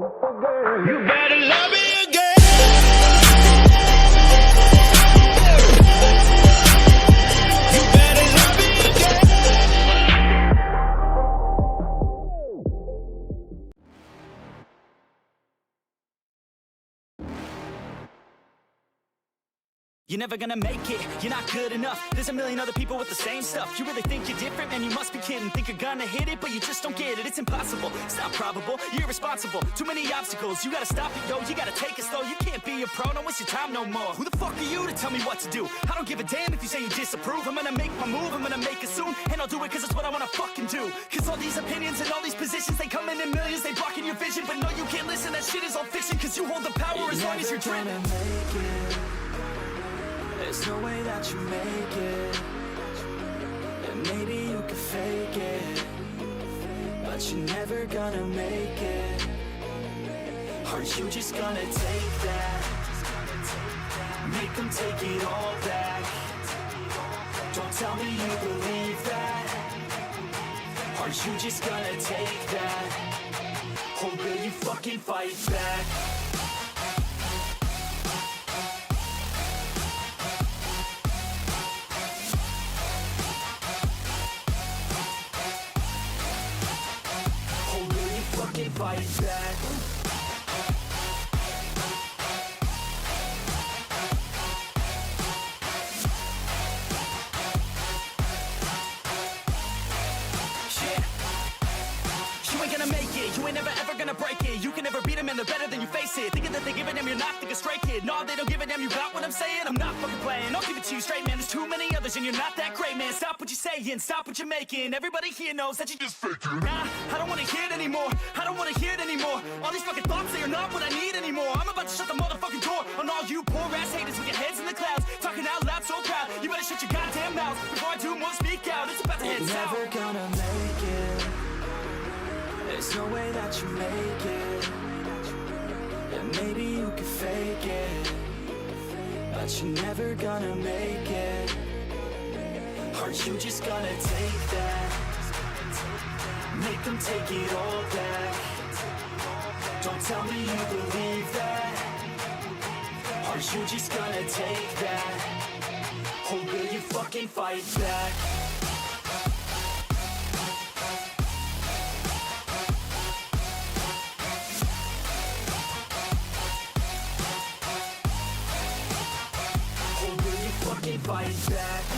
You better love me again. You better love me again. You're never gonna make it, you're not good enough. There's a million other people with the same stuff. You really think you're different? Man, you must be kidding. Think you're gonna hit it, but you just don't get it. It's impossible, it's not probable, you're irresponsible. Too many obstacles, you gotta stop it, yo. You gotta take it slow, you can't be a pro. Don't waste your time no more. Who the fuck are you to tell me what to do? I don't give a damn if you say you disapprove. I'm gonna make my move, I'm gonna make it soon. And I'll do it cause it's what I wanna fucking do. Cause all these opinions and all these positions, they come in millions, they blocking your vision. But no, you can't listen, that shit is all fiction. Cause you hold the power as long as you're dreaming. There's no way that you make it. And maybe you could fake it, but you're never gonna make it. Are you just gonna take that? Make them take it all back. Don't tell me you believe that. Are you just gonna take that? Or will you fucking fight back? Fight back. You ain't gonna make it, you ain't never ever gonna break it. You can never beat them and they're better than you face it. Thinking that they give a damn, you're not thinking straight, kid. No, they don't give a damn, you got what I'm saying? I'm not fucking playing, I'll give it to you straight, man. There's too many others and you're not that great, man. Stop what you're saying, stop what you're making. Everybody here knows that you just faking. Nah, I don't wanna hear it anymore, I don't wanna hear it anymore. All these fucking thoughts, they are not what I need anymore. I'm about to shut the motherfucking door on all you poor ass haters with your heads in the clouds, talking out loud so proud. You better shut your goddamn mouth before I do more speak out. It's about to head south. Never gonna make it. There's no way that you make it. And maybe you could fake it, but you're never gonna make it. Are you just gonna take that? Make them take it all back. Don't tell me you believe that. Are you just gonna take that? Or will you fucking fight back? Fight back.